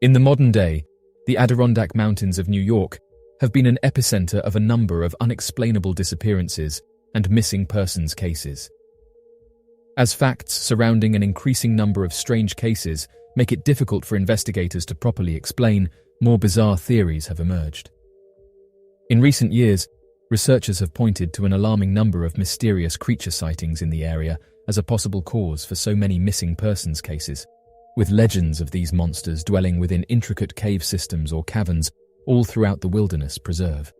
In the modern day, the Adirondack Mountains of New York have been an epicenter of a number of unexplainable disappearances and missing persons cases. As facts surrounding an increasing number of strange cases make it difficult for investigators to properly explain, more bizarre theories have emerged. In recent years, researchers have pointed to an alarming number of mysterious creature sightings in the area as a possible cause for so many missing persons cases, with legends of these monsters dwelling within intricate cave systems or caverns all throughout the wilderness preserve.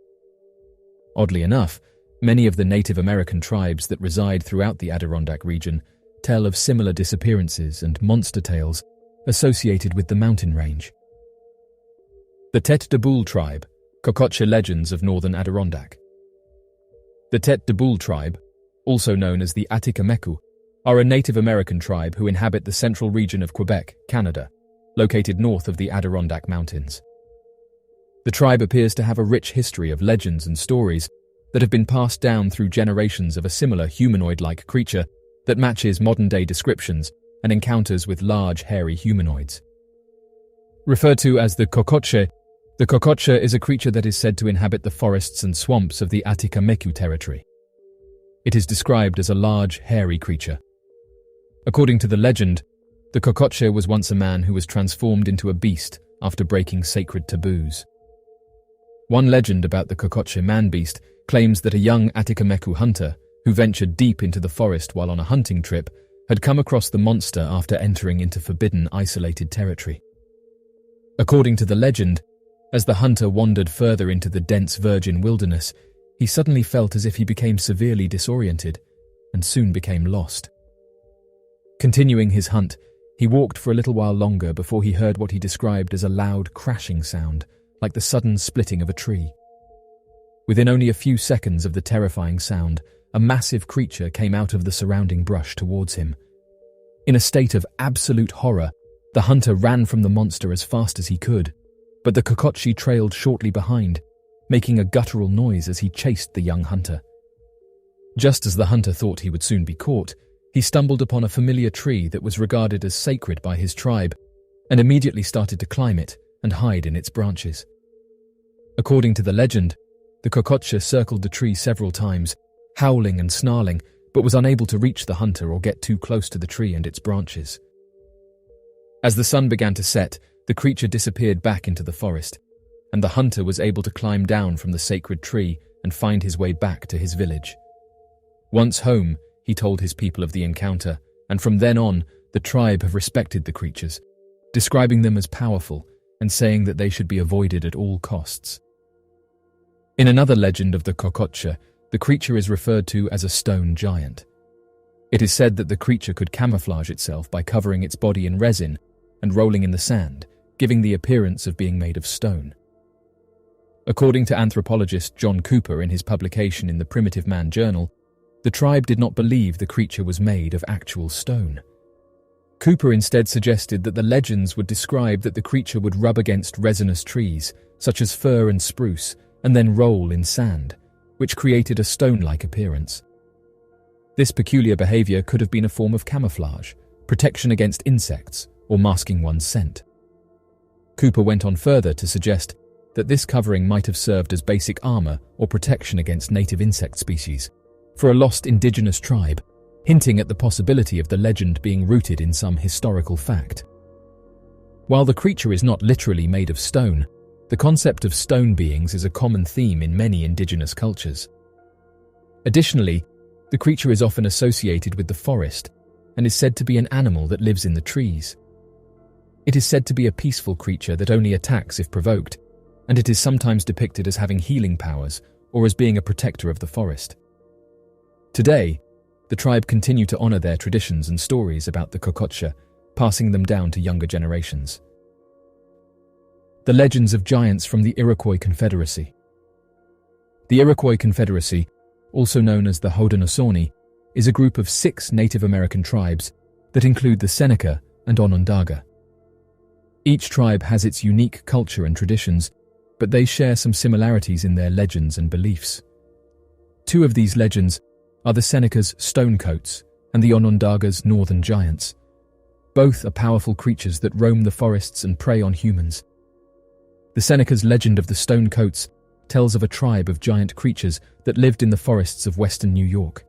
Oddly enough, many of the Native American tribes that reside throughout the Adirondack region tell of similar disappearances and monster tales associated with the mountain range. The Tête de Boule tribe, Kokocha legends of northern Adirondack. The Tête de Boule tribe, also known as the Atikamekw, are a Native American tribe who inhabit the central region of Quebec, Canada, located north of the Adirondack Mountains. The tribe appears to have a rich history of legends and stories that have been passed down through generations of a similar humanoid-like creature that matches modern-day descriptions and encounters with large, hairy humanoids. Referred to as the Kokocha is a creature that is said to inhabit the forests and swamps of the Atikamekw territory. It is described as a large, hairy creature. According to the legend, the Kokocha was once a man who was transformed into a beast after breaking sacred taboos. One legend about the Kokocha man-beast claims that a young Atikamekw hunter who ventured deep into the forest while on a hunting trip had come across the monster after entering into forbidden, isolated territory. According to the legend, as the hunter wandered further into the dense virgin wilderness, he suddenly felt as if he became severely disoriented and soon became lost. Continuing his hunt, he walked for a little while longer before he heard what he described as a loud crashing sound, like the sudden splitting of a tree. Within only a few seconds of the terrifying sound, a massive creature came out of the surrounding brush towards him. In a state of absolute horror, the hunter ran from the monster as fast as he could, but the Kokocha trailed shortly behind, making a guttural noise as he chased the young hunter. Just as the hunter thought he would soon be caught, he stumbled upon a familiar tree that was regarded as sacred by his tribe and immediately started to climb it and hide in its branches. According to the legend, the Kokocha circled the tree several times, howling and snarling, but was unable to reach the hunter or get too close to the tree and its branches. As the sun began to set, the creature disappeared back into the forest, and the hunter was able to climb down from the sacred tree and find his way back to his village. Once home, he told his people of the encounter, and from then on, the tribe have respected the creatures, describing them as powerful and saying that they should be avoided at all costs. In another legend of the Kokocha, the creature is referred to as a stone giant. It is said that the creature could camouflage itself by covering its body in resin and rolling in the sand, giving the appearance of being made of stone. According to anthropologist John Cooper in his publication in the Primitive Man Journal, the tribe did not believe the creature was made of actual stone. Cooper instead suggested that the legends would describe that the creature would rub against resinous trees, such as fir and spruce, and then roll in sand, which created a stone-like appearance. This peculiar behavior could have been a form of camouflage, protection against insects, or masking one's scent. Cooper went on further to suggest that this covering might have served as basic armor or protection against native insect species for a lost indigenous tribe, hinting at the possibility of the legend being rooted in some historical fact. While the creature is not literally made of stone, the concept of stone beings is a common theme in many indigenous cultures. Additionally, the creature is often associated with the forest and is said to be an animal that lives in the trees. It is said to be a peaceful creature that only attacks if provoked, and it is sometimes depicted as having healing powers or as being a protector of the forest. Today, the tribe continue to honor their traditions and stories about the Kokocha, passing them down to younger generations. The legends of giants from the Iroquois Confederacy. The Iroquois Confederacy, also known as the Haudenosaunee, is a group of 6 Native American tribes that include the Seneca and Onondaga. Each tribe has its unique culture and traditions, but they share some similarities in their legends and beliefs. 2 of these legends are the Seneca's Stonecoats and the Onondaga's Northern Giants. Both are powerful creatures that roam the forests and prey on humans. The Seneca's legend of the Stone Coats tells of a tribe of giant creatures that lived in the forests of western New York.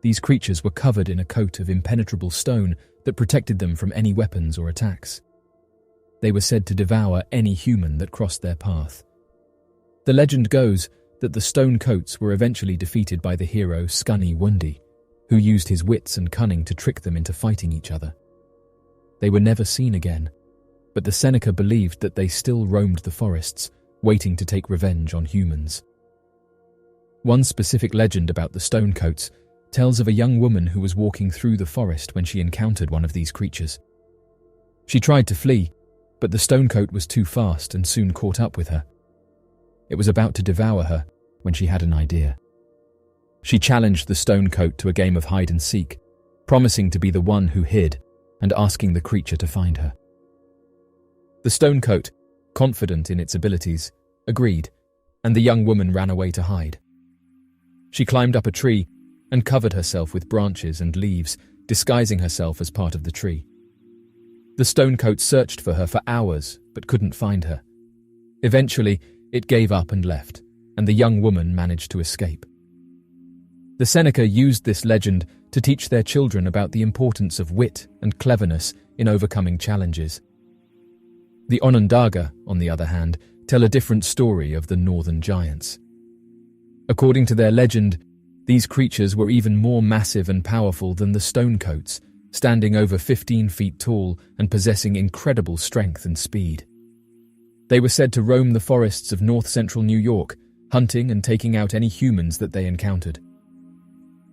These creatures were covered in a coat of impenetrable stone that protected them from any weapons or attacks. They were said to devour any human that crossed their path. The legend goes that the Stone Coats were eventually defeated by the hero Skinwalker, who used his wits and cunning to trick them into fighting each other. They were never seen again, but the Seneca believed that they still roamed the forests, waiting to take revenge on humans. One specific legend about the Stone Coats tells of a young woman who was walking through the forest when she encountered one of these creatures. She tried to flee, but the Stonecoat was too fast and soon caught up with her. It was about to devour her when she had an idea. She challenged the Stonecoat to a game of hide and seek, promising to be the one who hid and asking the creature to find her. The Stonecoat, confident in its abilities, agreed, and the young woman ran away to hide. She climbed up a tree and covered herself with branches and leaves, disguising herself as part of the tree. The Stonecoat searched for her for hours, but couldn't find her. Eventually, it gave up and left, and the young woman managed to escape. The Seneca used this legend to teach their children about the importance of wit and cleverness in overcoming challenges. The Onondaga, on the other hand, tell a different story of the northern giants. According to their legend, these creatures were even more massive and powerful than the Stonecoats, standing over 15 feet tall and possessing incredible strength and speed. They were said to roam the forests of north-central New York, hunting and taking out any humans that they encountered.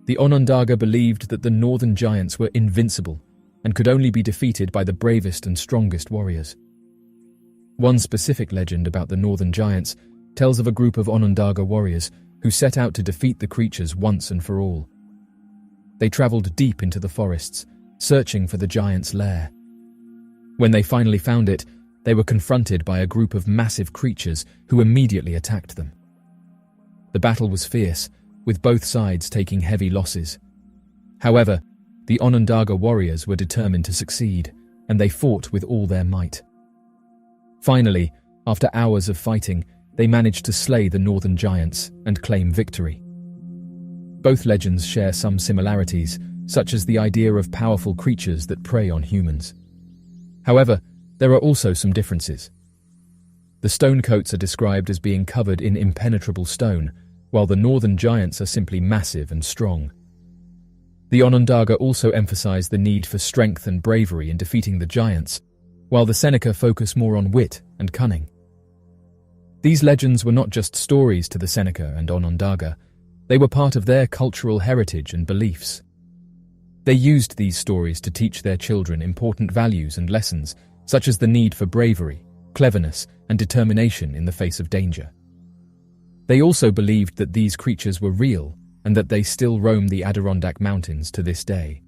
The Onondaga believed that the northern giants were invincible and could only be defeated by the bravest and strongest warriors. One specific legend about the northern giants tells of a group of Onondaga warriors who set out to defeat the creatures once and for all. They traveled deep into the forests, searching for the giant's lair. When they finally found it, they were confronted by a group of massive creatures who immediately attacked them. The battle was fierce, with both sides taking heavy losses. However, the Onondaga warriors were determined to succeed, and they fought with all their might. Finally, after hours of fighting, they managed to slay the northern giants and claim victory. Both legends share some similarities, such as the idea of powerful creatures that prey on humans. However, there are also some differences. The Stonecoats are described as being covered in impenetrable stone, while the northern giants are simply massive and strong. The Onondaga also emphasize the need for strength and bravery in defeating the giants, while the Seneca focus more on wit and cunning. These legends were not just stories to the Seneca and Onondaga, they were part of their cultural heritage and beliefs. They used these stories to teach their children important values and lessons, such as the need for bravery, cleverness, and determination in the face of danger. They also believed that these creatures were real and that they still roam the Adirondack Mountains to this day.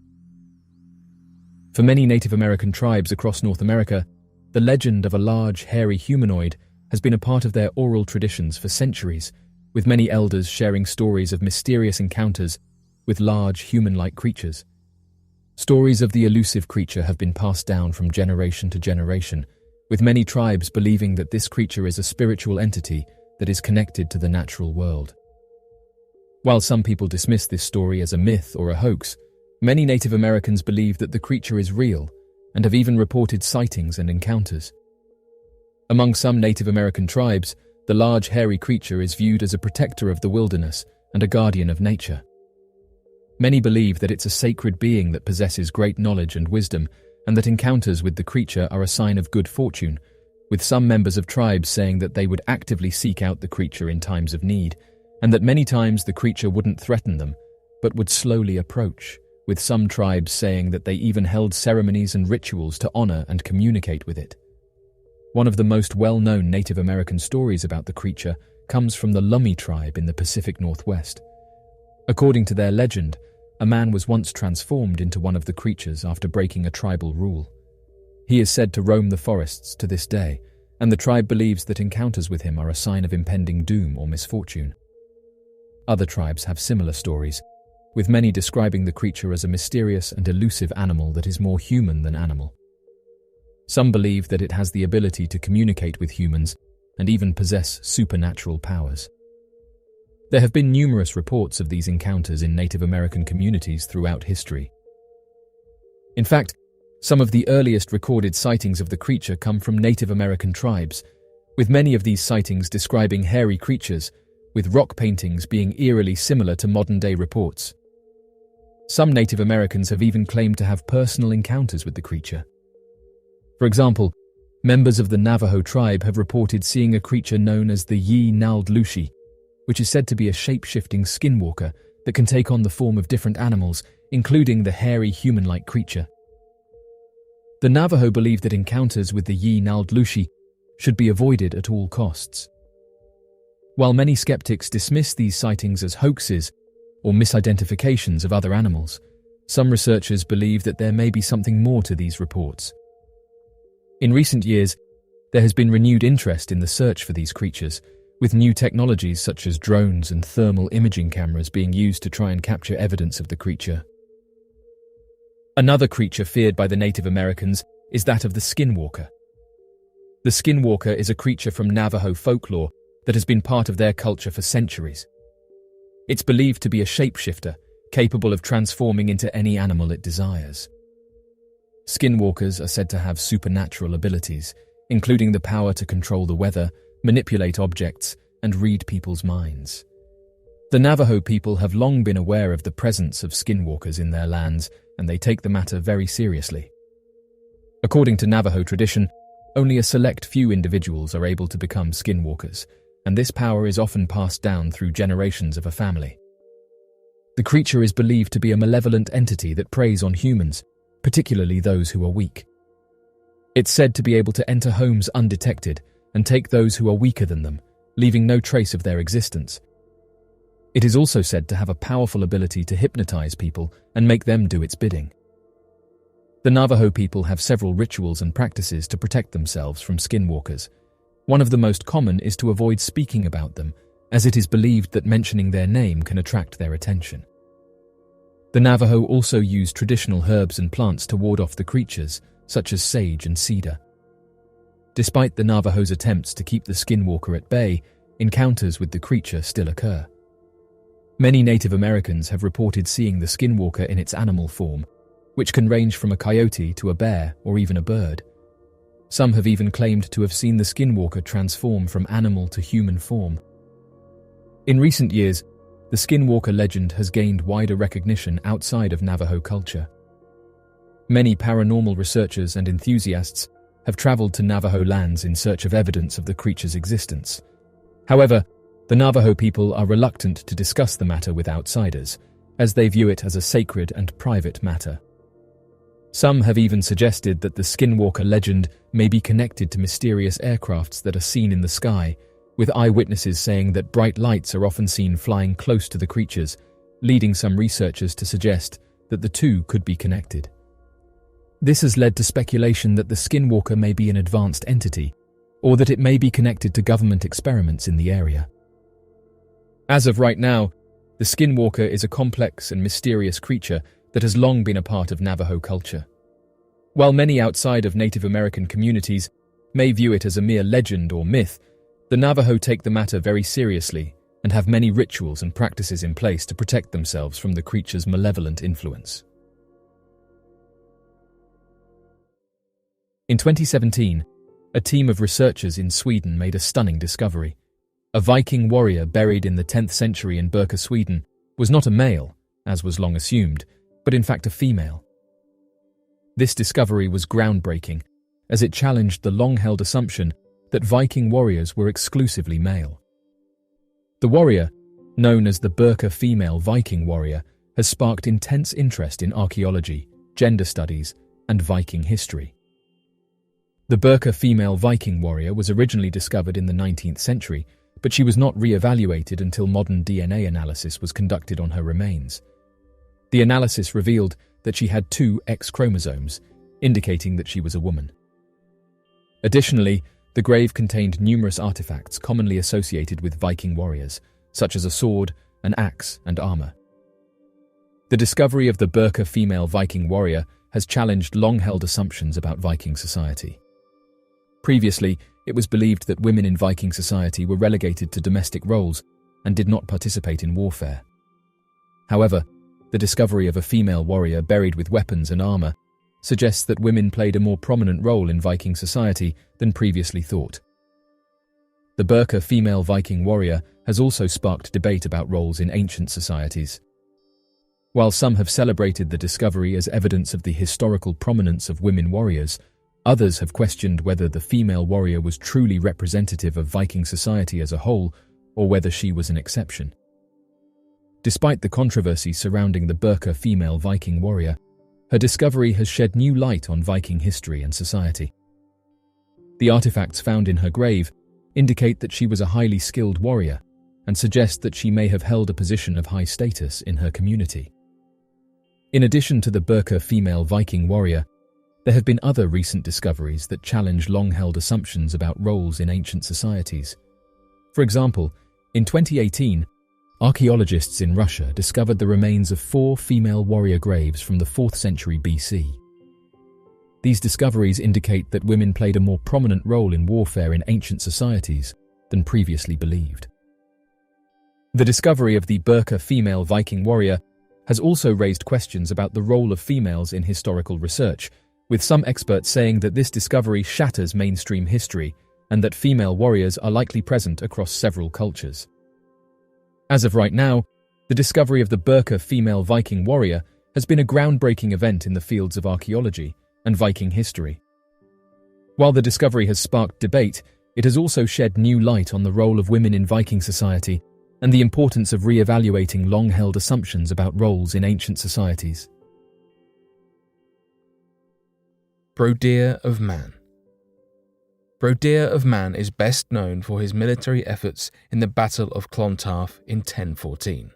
For many Native American tribes across North America, the legend of a large, hairy humanoid has been a part of their oral traditions for centuries, with many elders sharing stories of mysterious encounters with large, human-like creatures. Stories of the elusive creature have been passed down from generation to generation, with many tribes believing that this creature is a spiritual entity that is connected to the natural world. While some people dismiss this story as a myth or a hoax, many Native Americans believe that the creature is real and have even reported sightings and encounters. Among some Native American tribes, the large hairy creature is viewed as a protector of the wilderness and a guardian of nature. Many believe that it's a sacred being that possesses great knowledge and wisdom, and that encounters with the creature are a sign of good fortune, with some members of tribes saying that they would actively seek out the creature in times of need, and that many times the creature wouldn't threaten them, but would slowly approach, with some tribes saying that they even held ceremonies and rituals to honor and communicate with it. One of the most well-known Native American stories about the creature comes from the Lummi tribe in the Pacific Northwest. According to their legend, a man was once transformed into one of the creatures after breaking a tribal rule. He is said to roam the forests to this day, and the tribe believes that encounters with him are a sign of impending doom or misfortune. Other tribes have similar stories, with many describing the creature as a mysterious and elusive animal that is more human than animal. Some believe that it has the ability to communicate with humans and even possess supernatural powers. There have been numerous reports of these encounters in Native American communities throughout history. In fact, some of the earliest recorded sightings of the creature come from Native American tribes, with many of these sightings describing hairy creatures, with rock paintings being eerily similar to modern-day reports. Some Native Americans have even claimed to have personal encounters with the creature. For example, members of the Navajo tribe have reported seeing a creature known as the Yi-Nald-Lushi, which is said to be a shape-shifting skinwalker that can take on the form of different animals, including the hairy human-like creature. The Navajo believe that encounters with the Yi-Nald-Lushi should be avoided at all costs. While many skeptics dismiss these sightings as hoaxes or misidentifications of other animals, some researchers believe that there may be something more to these reports. In recent years, there has been renewed interest in the search for these creatures, with new technologies such as drones and thermal imaging cameras being used to try and capture evidence of the creature. Another creature feared by the Native Americans is that of the Skinwalker. The Skinwalker is a creature from Navajo folklore that has been part of their culture for centuries. It's believed to be a shapeshifter, capable of transforming into any animal it desires. Skinwalkers are said to have supernatural abilities, including the power to control the weather, manipulate objects, and read people's minds. The Navajo people have long been aware of the presence of skinwalkers in their lands, and they take the matter very seriously. According to Navajo tradition, only a select few individuals are able to become skinwalkers, and this power is often passed down through generations of a family. The creature is believed to be a malevolent entity that preys on humans, particularly those who are weak. It's said to be able to enter homes undetected and take those who are weaker than them, leaving no trace of their existence. It is also said to have a powerful ability to hypnotize people and make them do its bidding. The Navajo people have several rituals and practices to protect themselves from skinwalkers. One of the most common is to avoid speaking about them, as it is believed that mentioning their name can attract their attention. The Navajo also use traditional herbs and plants to ward off the creatures, such as sage and cedar. Despite the Navajo's attempts to keep the skinwalker at bay, encounters with the creature still occur. Many Native Americans have reported seeing the skinwalker in its animal form, which can range from a coyote to a bear or even a bird. Some have even claimed to have seen the skinwalker transform from animal to human form. In recent years, the Skinwalker legend has gained wider recognition outside of Navajo culture. Many paranormal researchers and enthusiasts have traveled to Navajo lands in search of evidence of the creature's existence. However, the Navajo people are reluctant to discuss the matter with outsiders, as they view it as a sacred and private matter. Some have even suggested that the Skinwalker legend may be connected to mysterious aircrafts that are seen in the sky, with eyewitnesses saying that bright lights are often seen flying close to the creatures, leading some researchers to suggest that the two could be connected. This has led to speculation that the Skinwalker may be an advanced entity, or that it may be connected to government experiments in the area. As of right now, the Skinwalker is a complex and mysterious creature that has long been a part of Navajo culture. While many outside of Native American communities may view it as a mere legend or myth, the Navajo take the matter very seriously and have many rituals and practices in place to protect themselves from the creature's malevolent influence. In 2017, a team of researchers in Sweden made a stunning discovery. A Viking warrior buried in the 10th century in Birka, Sweden, was not a male, as was long assumed, but in fact a female. This discovery was groundbreaking, as it challenged the long-held assumption that Viking warriors were exclusively male. The warrior, known as the Birka female Viking warrior, has sparked intense interest in archaeology, gender studies, and Viking history. The Birka female Viking warrior was originally discovered in the 19th century, but she was not re-evaluated until modern DNA analysis was conducted on her remains. The analysis revealed that she had 2 X chromosomes, indicating that she was a woman. Additionally, the grave contained numerous artifacts commonly associated with Viking warriors, such as a sword, an axe, and armor. The discovery of the Burka female Viking warrior has challenged long-held assumptions about Viking society. Previously, it was believed that women in Viking society were relegated to domestic roles and did not participate in warfare. However, the discovery of a female warrior buried with weapons and armor suggests that women played a more prominent role in Viking society than previously thought. The Burka female Viking warrior has also sparked debate about roles in ancient societies. While some have celebrated the discovery as evidence of the historical prominence of women warriors, others have questioned whether the female warrior was truly representative of Viking society as a whole, or whether she was an exception. Despite the controversy surrounding the Burka female Viking warrior, her discovery has shed new light on Viking history and society. The artifacts found in her grave indicate that she was a highly skilled warrior and suggest that she may have held a position of high status in her community. In addition to the Burka female Viking warrior, there have been other recent discoveries that challenge long-held assumptions about roles in ancient societies. For example, in 2018, archaeologists in Russia discovered the remains of 4 female warrior graves from the 4th century BC. These discoveries indicate that women played a more prominent role in warfare in ancient societies than previously believed. The discovery of the Burka female Viking warrior has also raised questions about the role of females in historical research, with some experts saying that this discovery shatters mainstream history and that female warriors are likely present across several cultures. As of right now, the discovery of the Burka female Viking warrior has been a groundbreaking event in the fields of archaeology and Viking history. While the discovery has sparked debate, it has also shed new light on the role of women in Viking society and the importance of re-evaluating long-held assumptions about roles in ancient societies. Brodie of Man. Brodie of Man is best known for his military efforts in the Battle of Clontarf in 1014.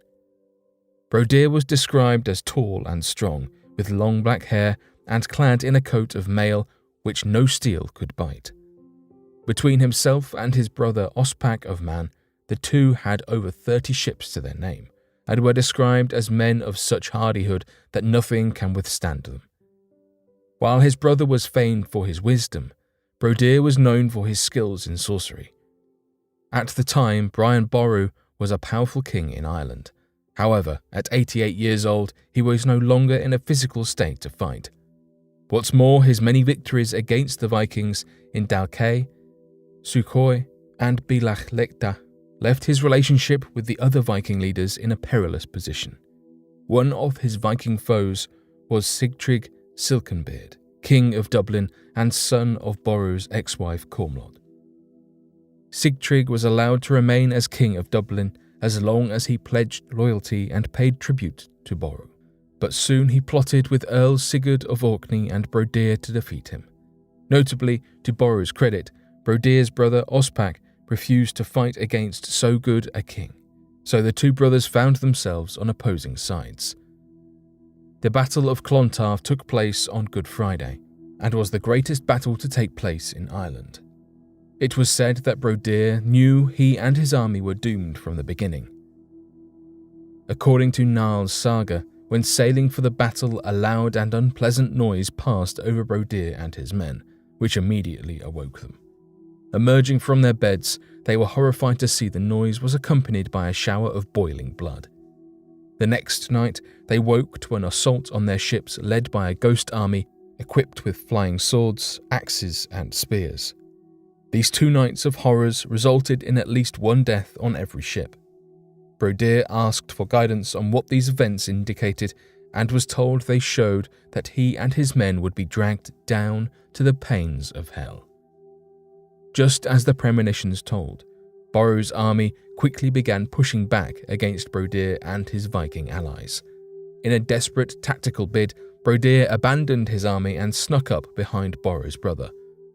Brodie was described as tall and strong, with long black hair and clad in a coat of mail which no steel could bite. Between himself and his brother Ospak of Man, the two had over 30 ships to their name, and were described as men of such hardihood that nothing can withstand them. While his brother was famed for his wisdom, Brodie was known for his skills in sorcery. At the time, Brian Boru was a powerful king in Ireland. However, at 88 years old, he was no longer in a physical state to fight. What's more, his many victories against the Vikings in Dalkay, Sukhoi, and Bilach-Lekta left his relationship with the other Viking leaders in a perilous position. One of his Viking foes was Sigtryg Silkenbeard, king of Dublin and son of Boru's ex-wife Cormlod. Sigtryg was allowed to remain as king of Dublin as long as he pledged loyalty and paid tribute to Boru, but soon he plotted with Earl Sigurd of Orkney and Brodie to defeat him. Notably, to Boru's credit, Brodie's brother Ospak refused to fight against so good a king, so the two brothers found themselves on opposing sides. The Battle of Clontarf took place on Good Friday, and was the greatest battle to take place in Ireland. It was said that Brodie knew he and his army were doomed from the beginning. According to Niall's saga, when sailing for the battle, a loud and unpleasant noise passed over Brodie and his men, which immediately awoke them. Emerging from their beds, they were horrified to see the noise was accompanied by a shower of boiling blood. The next night, they woke to an assault on their ships led by a ghost army equipped with flying swords, axes, and spears. These 2 nights of horrors resulted in at least one death on every ship. Brodie asked for guidance on what these events indicated and was told they showed that he and his men would be dragged down to the pains of hell. Just as the premonitions told, Boru's army quickly began pushing back against Brodie and his Viking allies. In a desperate tactical bid, Brodie abandoned his army and snuck up behind Boru's brother,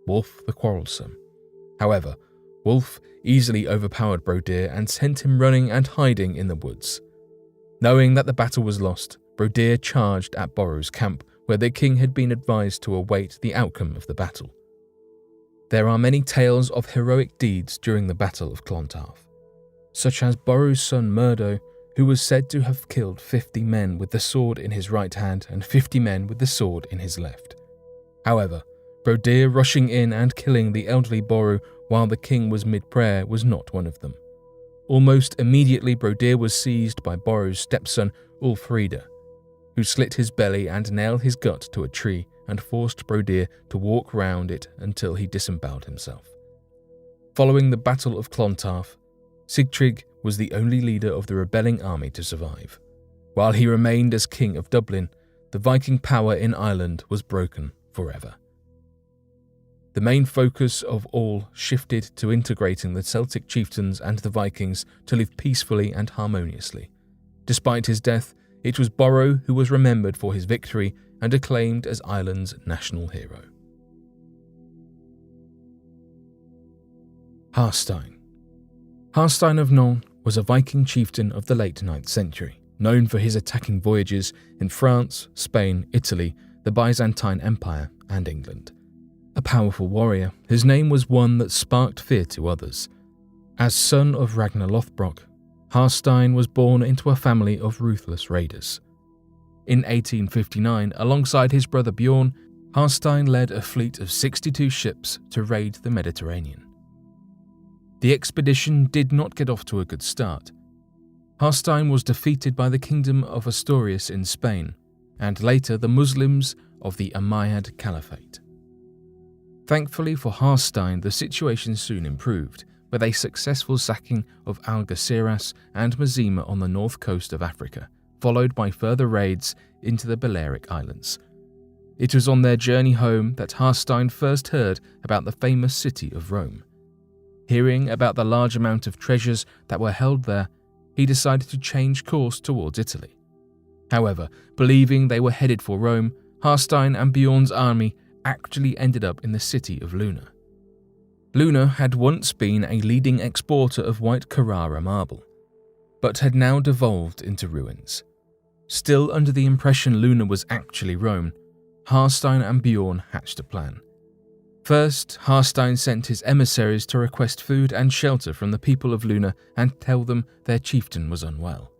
Wulf the Quarrelsome. However, Wulf easily overpowered Brodie and sent him running and hiding in the woods. Knowing that the battle was lost, Brodie charged at Boru's camp, where the king had been advised to await the outcome of the battle. There are many tales of heroic deeds during the Battle of Clontarf, such as Boru's son Murdo, who was said to have killed 50 men with the sword in his right hand and 50 men with the sword in his left. However, Brodie rushing in and killing the elderly Boro while the king was mid-prayer was not one of them. Almost immediately, Brodie was seized by Boro's stepson, Ulfrida, who slit his belly and nailed his gut to a tree and forced Brodie to walk round it until he disemboweled himself. Following the Battle of Clontarf, Sigtryg was the only leader of the rebelling army to survive. While he remained as king of Dublin, the Viking power in Ireland was broken forever. The main focus of all shifted to integrating the Celtic chieftains and the Vikings to live peacefully and harmoniously. Despite his death, it was Boro who was remembered for his victory and acclaimed as Ireland's national hero. Hearthstone. Hearthstone of Nantes was a Viking chieftain of the late 9th century, known for his attacking voyages in France, Spain, Italy, the Byzantine Empire, and England. A powerful warrior, his name was one that sparked fear to others. As son of Ragnar Lothbrok, Hearthstone was born into a family of ruthless raiders. In 1859, alongside his brother Bjorn, Hearthstone led a fleet of 62 ships to raid the Mediterranean. The expedition did not get off to a good start. Hearthstone was defeated by the Kingdom of Asturias in Spain, and later the Muslims of the Umayyad Caliphate. Thankfully for Hearthstone, the situation soon improved, with a successful sacking of Algeciras and Mazima on the north coast of Africa, followed by further raids into the Balearic Islands. It was on their journey home that Hearthstone first heard about the famous city of Rome. Hearing about the large amount of treasures that were held there, he decided to change course towards Italy. However, believing they were headed for Rome, Hearthstone and Bjorn's army actually ended up in the city of Luna. Luna had once been a leading exporter of white Carrara marble, but had now devolved into ruins. Still under the impression Luna was actually Rome, Hearthstone and Bjorn hatched a plan. First, Hearthstone sent his emissaries to request food and shelter from the people of Luna and tell them their chieftain was unwell.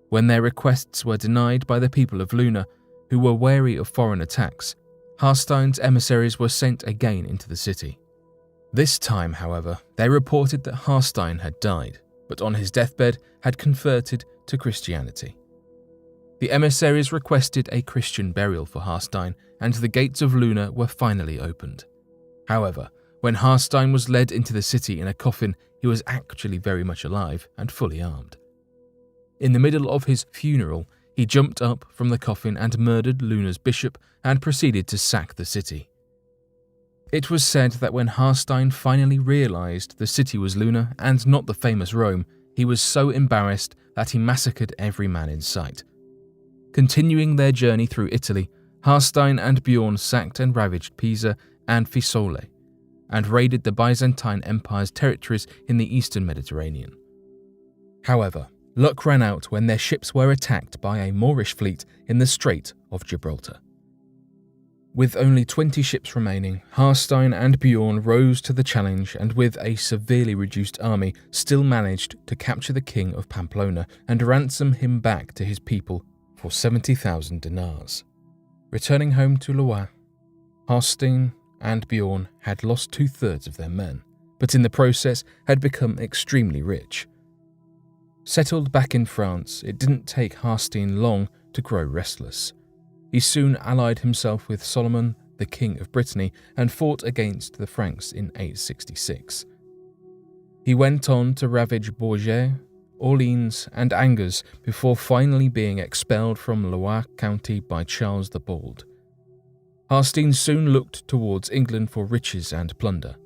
When their requests were denied by the people of Luna, who were wary of foreign attacks, Hearthstone's emissaries were sent again into the city. This time, however, they reported that Hearthstone had died, but on his deathbed had converted to Christianity. The emissaries requested a Christian burial for Hearthstone, and the gates of Luna were finally opened. However, when Hearthstone was led into the city in a coffin, he was actually very much alive and fully armed. In the middle of his funeral, he jumped up from the coffin and murdered Luna's bishop and proceeded to sack the city. It was said that when Hearthstone finally realized the city was Luna and not the famous Rome, he was so embarrassed that he massacred every man in sight. Continuing their journey through Italy, Hearthstone and Bjorn sacked and ravaged Pisa and Fiesole, and raided the Byzantine Empire's territories in the eastern Mediterranean. However, luck ran out when their ships were attacked by a Moorish fleet in the Strait of Gibraltar. With only 20 ships remaining, Hearthstone and Bjorn rose to the challenge and with a severely reduced army still managed to capture the king of Pamplona and ransom him back to his people for 70,000 dinars. Returning home to Loire, Hearthstone and Bjorn had lost 2/3 of their men, but in the process had become extremely rich. Settled back in France, it didn't take Hearthstone long to grow restless. He soon allied himself with Solomon, the king of Brittany, and fought against the Franks in 866. He went on to ravage Bourges, Orleans, and Angers before finally being expelled from Loire County by Charles the Bald. Hearthstone soon looked towards England for riches and plunder.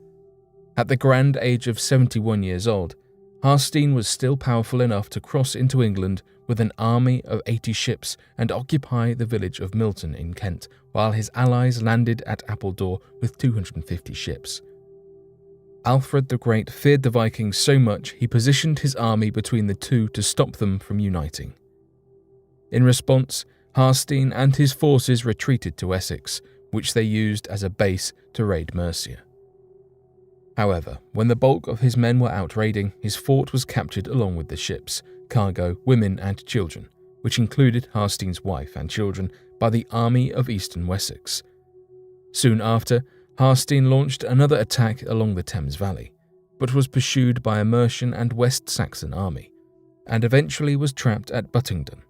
At the grand age of 71 years old, Hearthstone was still powerful enough to cross into England with an army of 80 ships and occupy the village of Milton in Kent, while his allies landed at Appledore with 250 ships. Alfred the Great feared the Vikings so much he positioned his army between the two to stop them from uniting. In response, Hearthstone and his forces retreated to Essex, which they used as a base to raid Mercia. However, when the bulk of his men were out raiding, his fort was captured along with the ships, cargo, women and children, which included Hearthstone's wife and children, by the army of Eastern Wessex. Soon after, Hearthstone launched another attack along the Thames Valley, but was pursued by a Mercian and West Saxon army, and eventually was trapped at Buttingdon.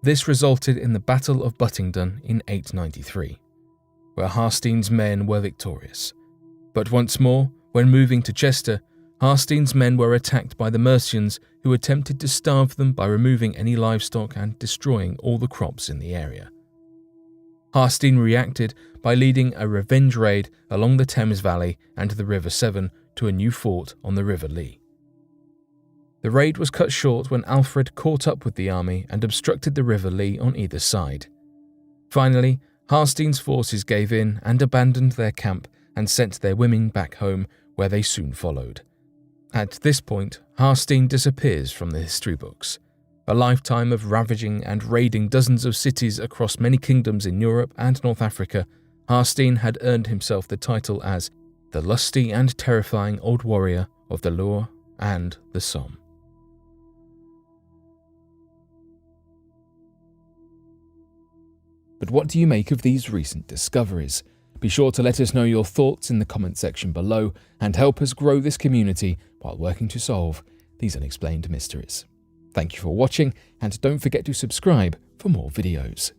This resulted in the Battle of Buttingdon in 893, where Hearthstone's men were victorious. But once more, when moving to Chester, Hearthstone's men were attacked by the Mercians, who attempted to starve them by removing any livestock and destroying all the crops in the area. Hearthstone reacted by leading a revenge raid along the Thames Valley and the River Severn to a new fort on the River Lee. The raid was cut short when Alfred caught up with the army and obstructed the River Lee on either side. Finally, Hearthstone's forces gave in and abandoned their camp and sent their women back home, where they soon followed. At this point, Hearthstone disappears from the history books. A lifetime of ravaging and raiding dozens of cities across many kingdoms in Europe and North Africa, Hearthstone had earned himself the title as the lusty and terrifying old warrior of the Loire and the Somme. But what do you make of these recent discoveries? Be sure to let us know your thoughts in the comment section below and help us grow this community while working to solve these unexplained mysteries. Thank you for watching, and don't forget to subscribe for more videos.